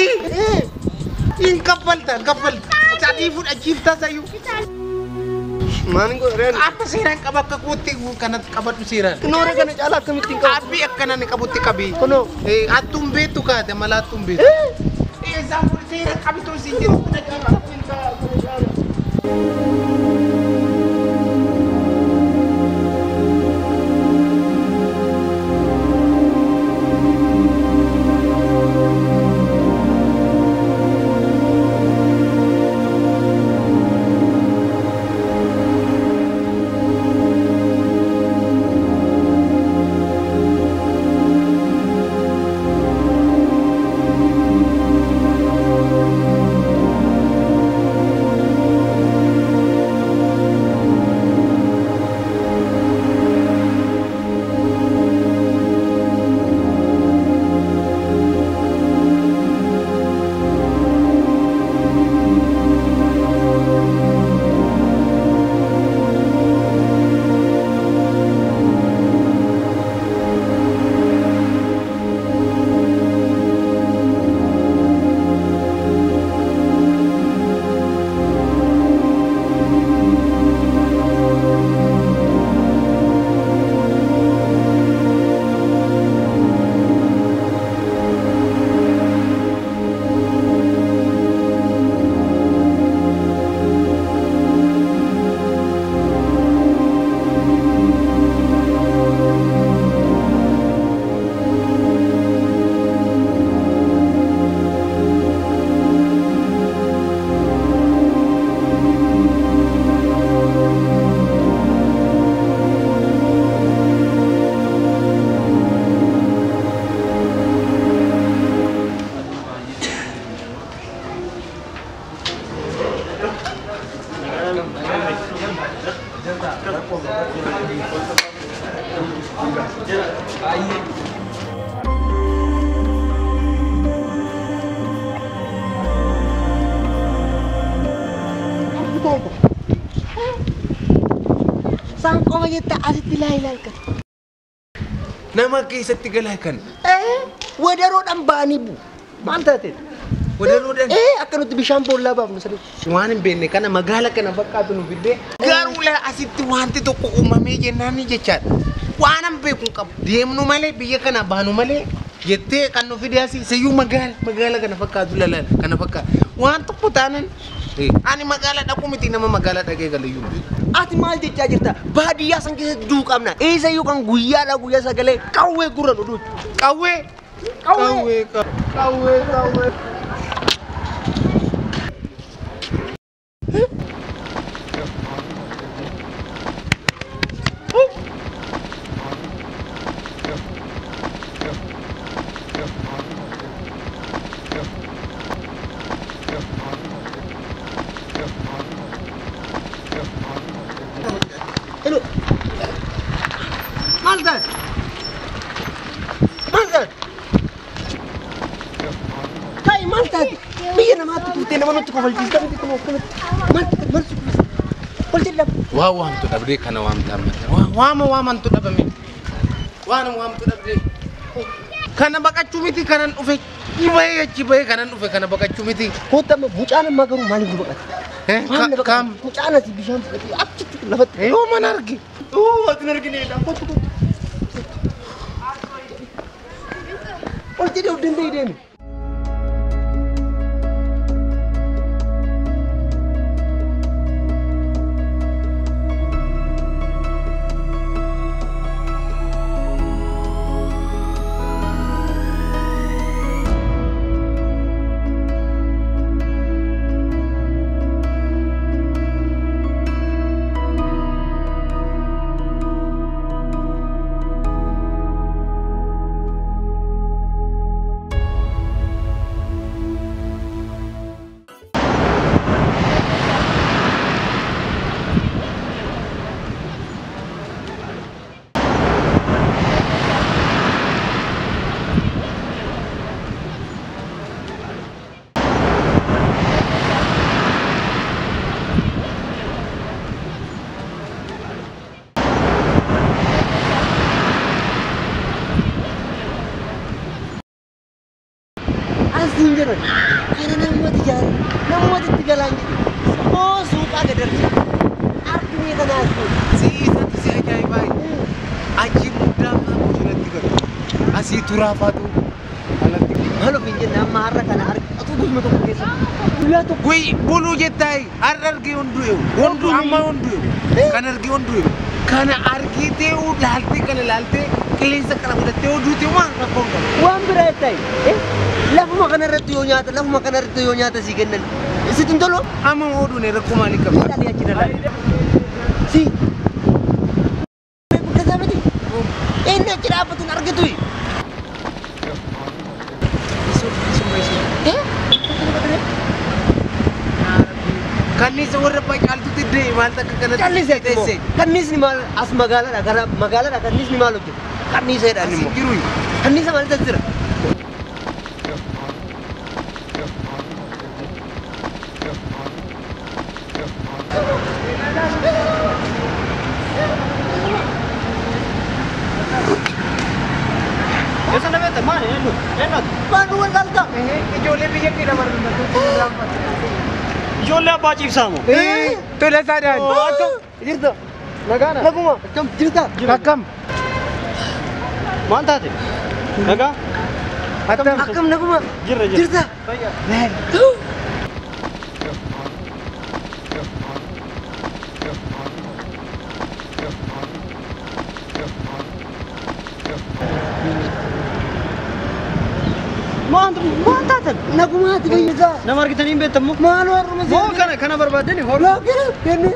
Ati? Yung kapal. Jadi pun acipta sa'yo. Maning ko ren. Apa sirang kabak kakuti mo kanat kabat mo siran? Kinore ka na chala kamiting ka. Abi akana ni kabuti kabi. Kono. Atumbe tu ka, de mala tumbe. Example sirang kabi to sinjir. Saan ko mayita asit tilahilal ka? Nama kisah tigalakan. Wadarod ang bani bu. Mantatin. Wadarodan. Akan uti bishampo labab masali. Wanin bene kana magala kana bakka no bidde. Garula asiti wanti to ko umame je nani je chat. Wanam be kun kam. Diem no male biya kana banu male. Yette kan no fidiasi sayu magala kana bakka dulala kana bakka. Wan to putanan. Ani magala da kumiti nama magala da ke galayu. Ati mal de chajirta. Badiya sang kisa dukam na. Sayu kang guya sagale kawe guran udut. Kawe. Hello. Maldan. Kai Maldan. Biar nama tu tu nama tu kau valtis. Kami tu kau Maldan. Valtis dah. Wam tu dabri kana wam tam. Wam tu dabami. Wam tu dabri. Kana baka cumiti kanan ufe. Cibai kanan ufe kana baka cumiti. Kau tak bukan magaru maling bukan. Kam. Bukan si bisham. Apa tu lebat? Manargi. Manargi ni dah. Oh, jadi udah deh. jiran. Kana namatti jaaru. Namatti itti galaan jiru. Oo suuqaa gadarti. Arginu kanaas. Siisatu si ajaa'ibai. Achi muddaa fa'aa jiratti galu. Asii turaa fa'aatu alatti. Halo finjin nama har'a kana argatu gusma tokko keessa. Guyyaa tokko. Gui bulu jettai har'a argee hunduu amma hunduu kan argee hunduu kana argitee laaltee kana laaltee qilleensa kana fudhattee oduuti waan rakkoon qabu. Waan biraa ta'e lafuma kanarratti yoo nyaata si kennan sitti hin tolu. Amma oduun rakkoo maalii qaba? Ilaalii achi dalagaa. Si. Buddha miti. Inni achi dhaabbatuun argitu. Kanniisa warra bacaaltutti deema maal takka kanatti Kallisee teessee. Kanniisni maal as magaalaadha gara magaalaadha kanniisni maal hojjeta? Kanniiseedhaan immoo. jiru. Kanniisa maal jira? Esa na beta maal eenyu? Maal wallaalta? Ijoollee biyya kee dabarfatu. Ijoollee abbaa ciibsaamu. Tola saadaan. Jirta. Nagaadha. Naguma. Akkam jirta? Akkam? Maal taate? Nagaa? Akkam naguma. Jirra. Jirta. Maal taate? Nagumaati fayyada. Nama argitanii hin beektamu? Maal warruma Moo kana barbaadani horu? Laakira kennu.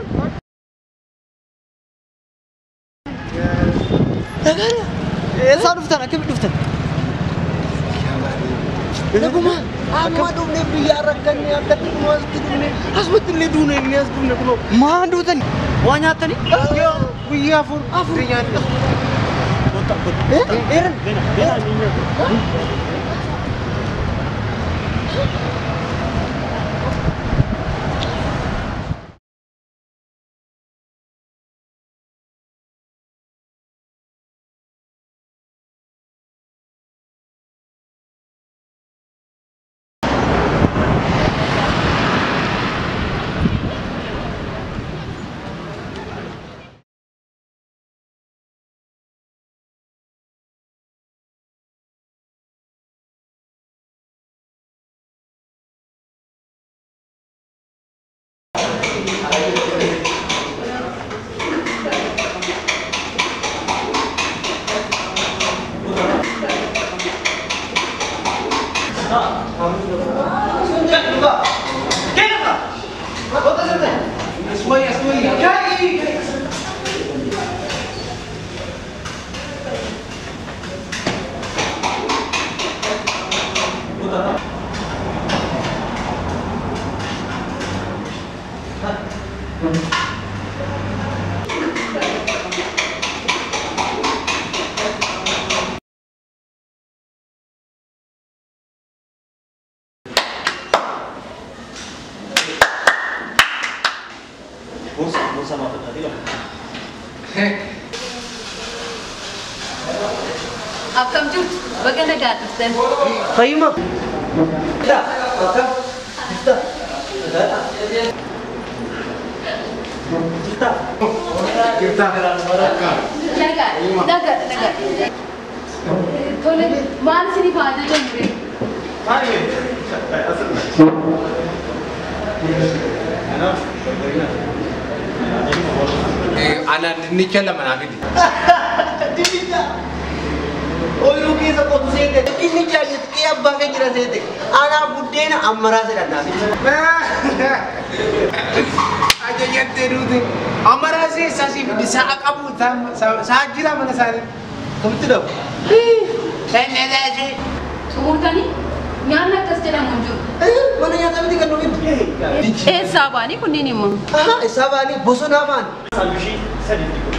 Nagara. Eessaa dhuftan? Akkamitti dhuftan? Naguma. Amma dhufne biyya rakkanne akkatti kumaasitti dhufne asumatti illee duune inni as dhufne kunoo. Maan duutani? Waa nyaattani? Guyyaa afur nyaanne. Eeran. Akkam jirtu baga nagaa dhuftan. Fayyuma. Nagaa. Tole maal isiniif haa jedhamu? Ana dinnicha lama naa fidi. Dinnicha. Oyiruu keessa qotu seete. Dinnicha jettee abbaa kan jira seete. Anaa buddeena ammaraa sedhannaa. Ajajattee duuti. Ammaraa seessaa si fidi sa'a qabu sa'a jira mana isaanii. Kamitti dhabu? Xumurtanii nyaanni akkas jedhamu hin jiru. Mana nyaataa miti kan nuuf Eessaa baanii kunniin immoo? Isaa baanii bosonaa baani. Saandushii sadii dhiqu.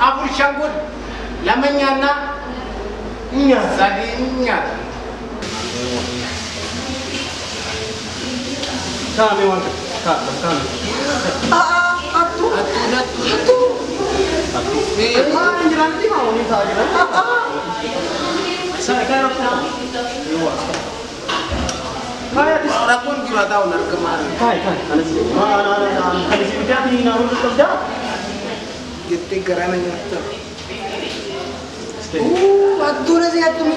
Afur shan kun lama nyaannaa sadii nyaata. Kaa'amee waan ta'eef. Kaa'ame. Attu. Maal hin jiraanti maa waliin taa'aa jiran? Saya kan aku. Kaya dis. Rakun kira tahu nak kemarin. Kai. Anas. Ana kali sini dia ni nak urut kerja. Jadi kerana nyata. waktu nasi aku ni.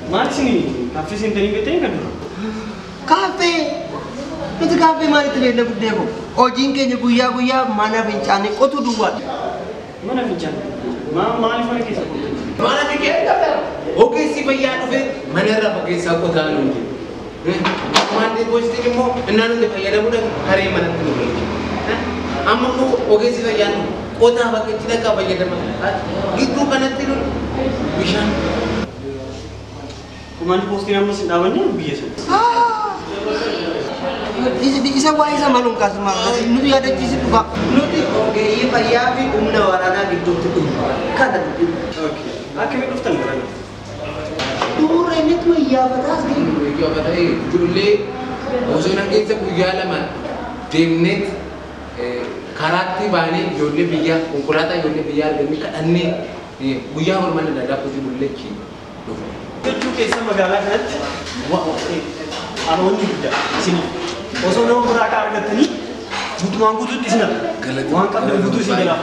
Mana sini? Kafe sini tadi betul kan? Kafe. Itu kafe mana tu dia nak demo. Oh jingke je guya mana bencana kau tu dua. Mana bincang? Mana ni kisah? Mana fikir? Oke si भैया तो फिर मैंने रहा कि सब को दान होंगे मान दे पूछते कि मो इन्होंने दे भैया ने हरे मन तो नहीं हम को ओके si भैया ने कोता बाकी चिता का भैया ने gitu kan nanti lu bisa Kuman posting nama sendawannya biasa. Di isa wah isa malung kas malu. Nuti ada di situ kak. Nuti oke iya भैया भी घूमने वाला ना gitu tu. Kan ada. Oke. Akhirnya duftan kan? दूर रहने तो या बता सही क्या बताइए जुल्ले उसने के सब भैया लमा टीमनेट खराती बानी जुल्ले भैया कुकुराता जुल्ले भैया दमी का अन्य भैया और मैंने दादा को जुल्ले की Itu kisah magala kan? Wah, anon juga sini. Osok nama berakar kat ni, butuh manggu tu di sana. Wang kap butuh sini lah.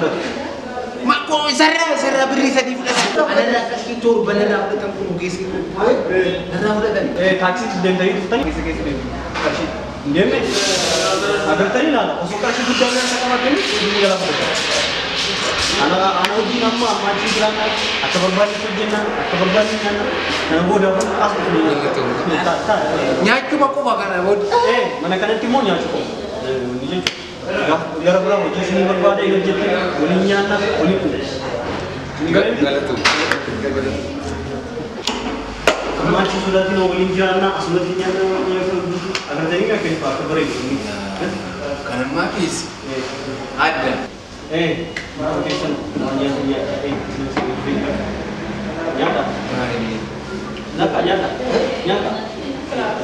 mak ko sarra beri sadi bulan ana da kaski tor bana da kan ko gesi ana udah tadi taksi dem tadi tu tadi kisah ni. Kashi. Dem ni. Agar tadi lah, osok kashi tu jalan sama macam ni, ini dalam betul. Anak uji nama macam jalan, atau berbalik kerjaan, atau berbalik mana, nak bodoh pun asal ni. Tak. nyacu mako bakana bod Mana kan nanti mau nyacu. Ni ya berapa? Jadi sini berbalik kerjaan, boleh nyana, boleh tu. galat tu Macam sudah tu boleh nyana, sudah nyana, agar jadi kan kita berbalik ni. karena mapis ada Notification namanya nyata. nah ini Nyata.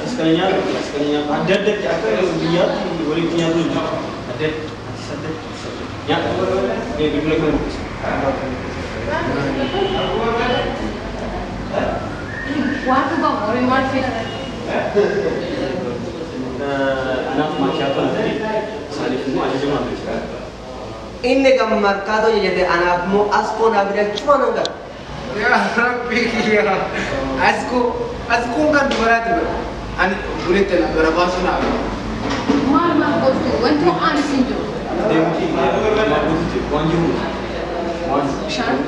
Sekali nyata. Ada apa dia boleh punya tu. Ada. Nyata. Dibeli kan. Waktu bang, orang marfit. Anak macam apa tadi? Salih semua ada cuma tu. Ini kamu merkado jadi anak mu asko nabila cuma nangga. ya rabbi ya asku kan berat an burit na berapa sana Mal kau tu, wantu ani sinjo. Demti, wanju. Shan.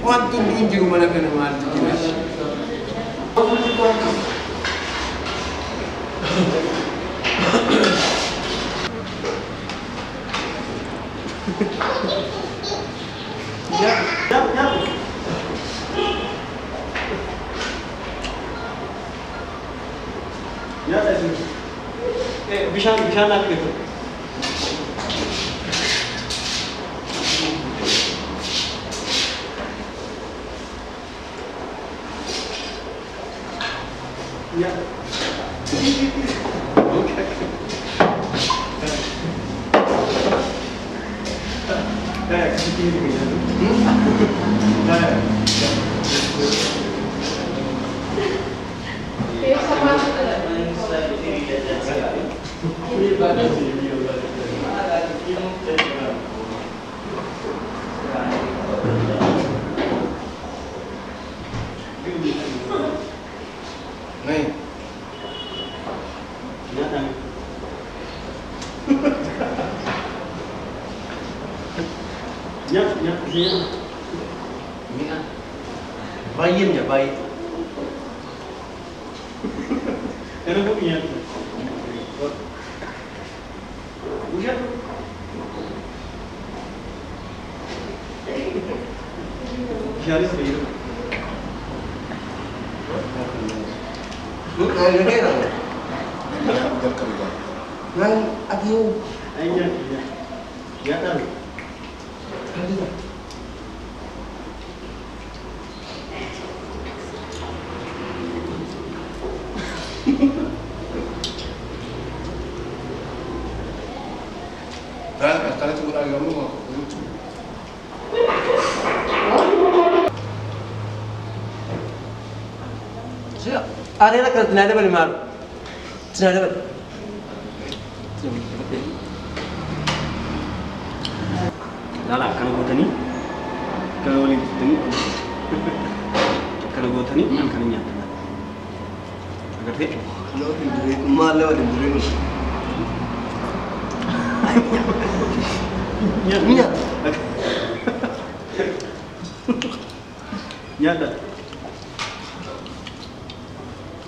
wantu dunju mana kana mal tinas Ya. Ya tadi. Bisa nak gitu. Ya. Kasih tinggi ni. Nih, Ya. Mia. Bayin ya bayi. Era bom ya. Uja. Jari sendiri. Ada kena. Nang adio. Aja. Ya tahu. Areera kan tinaa dabali maalu. Tinaa dabali. Lala kana gootanii kana waliin fidanii kana gootanii kana nyaatan. Agartee? Maal waliin durii Nyaata. Nyaata.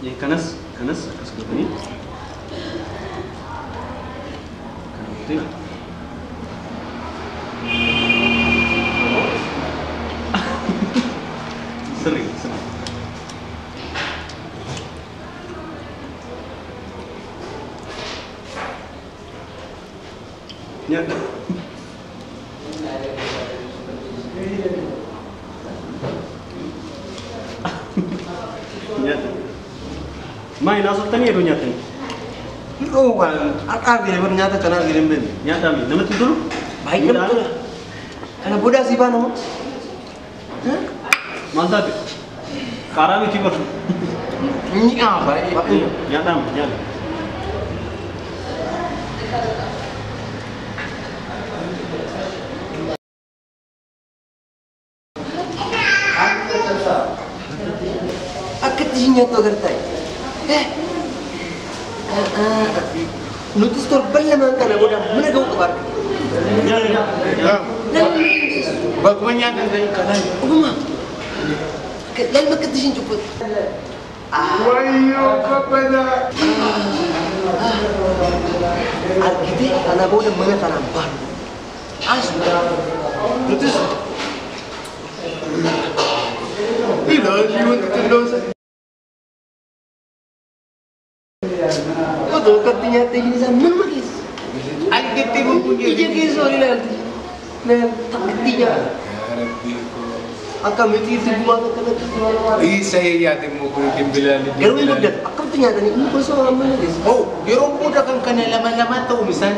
Ya kanas akas gootanii kana gootanii sering. Ya. Ya. Main asal tani itu nyata. Oh kan, akar gini bernyata kenal gini ben. Nyata mi, nama tu dulu. Baik betul. Karena budak sih bang, Mantap. Karami tiba. Ini apa? Nyata. Akatinya tu kertai. Nutis tu bela makan budak, mana kau kabar? Bagaimana dengan kalian? Umma. Lain makatisin cepet. Wayo kepada. Alkiti anak budak mana tanampan. Nutis. Tidak, jiwa terdosa. Oh, tu katanya tinggi sama mana lagi? Alkiti mempunyai. Ije kisah nanti. Nah, tak ketiga. Akam itu guma kata. Saya yakin mau kulitin bilal. Kalau itu dah, akam tu nyata ni, ini kosong mana lagi? Oh, dia orang muda kan kena lama-lama tahu misal.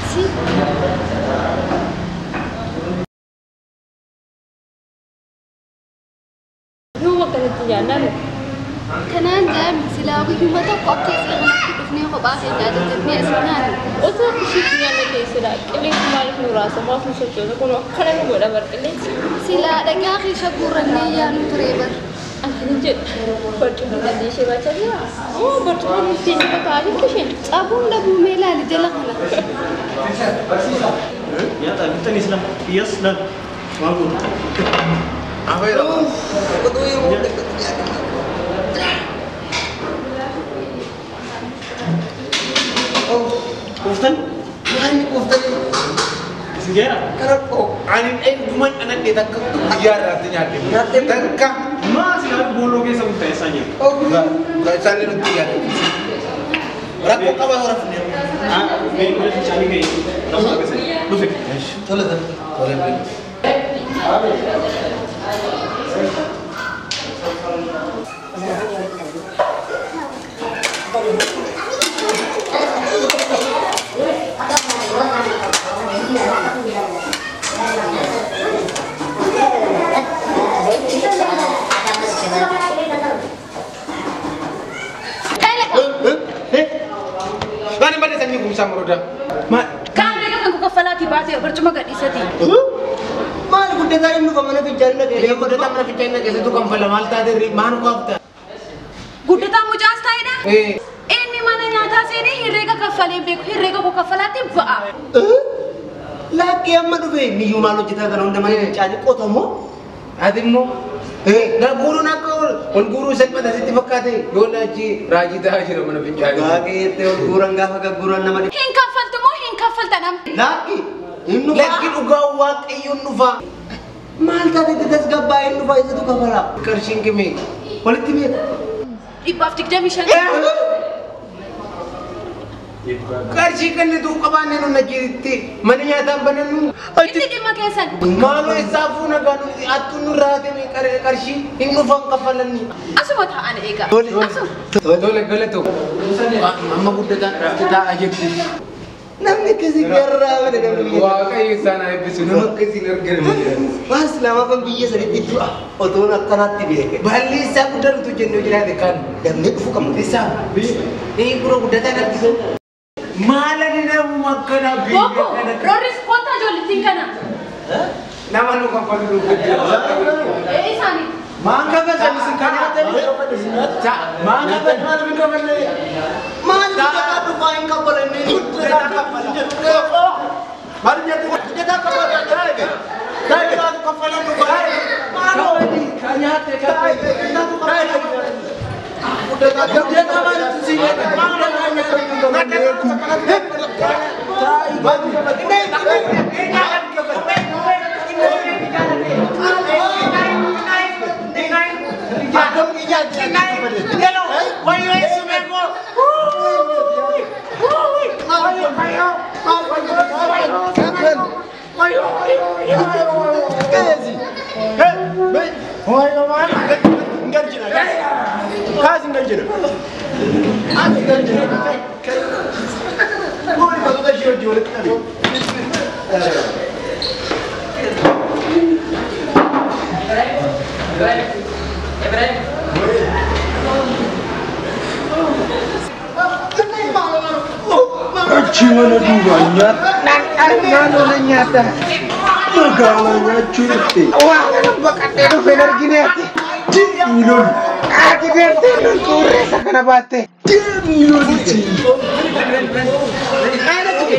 Si. Rumah kan itu jalan. Kanan jam sila aku cuma tak pakai sekarang kita ni aku pakai jadi ni sekarang. Otak aku sih jalan ni sila. Kali kemarin aku rasa masuk sesuatu. Kalau kanan aku dah berkelit. Sila ada kaki syakuran ni yang nutreba. Akhirnya je bercuma di siapa saja. Oh bercuma di sini kali kucing. Abang dah bumela di jalan lah. Ya tak kita ni selam bias dah. Malu. Apa itu? Betul yang Oh, Kuftan? mana kuftan? Segera. Kenapa? Anin cuma anak dia tak biar artinya dia. Tengkak. Masih ada bulu ke sama tesanya. Oh, Enggak saling nanti ya. Berapa kawan orang punya? Main cari ke itu. Kamu apa sih? Lu fikir? Tolong dah. Boleh. Mana tadi kumsam roda? Kan mereka kan kafalati bahasa bercuma gak disati. Mal gudde kali nu kamana bicara lagi. Dia kau datang mana fikirnya ke situ kampung lamal tadi riman kau apa? Gudde tamu jas taida. Eh, Ini mana nyata sini hirega kafale beku hirega ko kafalati ba. Laki amma duwe ni yumalo jita kan onda mana bicara kotomo. adimmo. Na guru nak on guru sen pada situ bakate. Yola ji raji dah aja mana fikir. Gage te on gurang gaha ga guran nama. Hin kafaltu mo hin kafaltanam. Laki innu Lagi uga wat ayun nufa. mal tadi tetes gabba innu fa itu kafala. Kersing kemi. Politik ni. Ibaftik demishan. Kersing kan itu kapan nu najiriti. Mana nyata banan nu. Ini di makesan. Malu isafu na ganu atun rate me kersing innu fa kafalan ni. Asu mata ana ega. Asu. Dole gale tu. Amma gudda kan kita aja. namni kasi garraa mana namni waaqayyo sana eebbisu nama akkasiin argame. Mas lama kan biyya sadiitti du'a otoo akkanaatti beeke. Balli isaa guddatu jennee jiraate kan Damne dhufu qabu. isaa gurra guddatan argisu. Maalani nama akkana biyya Boko, kana Roris kota jollitiin kana. nama nu kaffalu guddaa. Isaanii. Mangga kan saya mesti kaya tadi. Mangga kan mana bisa beli? Maal kita dhufa hin kabalanne. Baru jadi kita kapal lagi. Saya kita kapalan dulu. Mana ini? Kaya teh kaya. Kita tu kaya. Udah tak dia kawan sih. Mana nanya kita Cuma duanya, nano nyata, magalanya curti. Wah, nampak ada benar gini hati. Milon, hati berte non kure sakana bate. Milon sih. Ada tuh.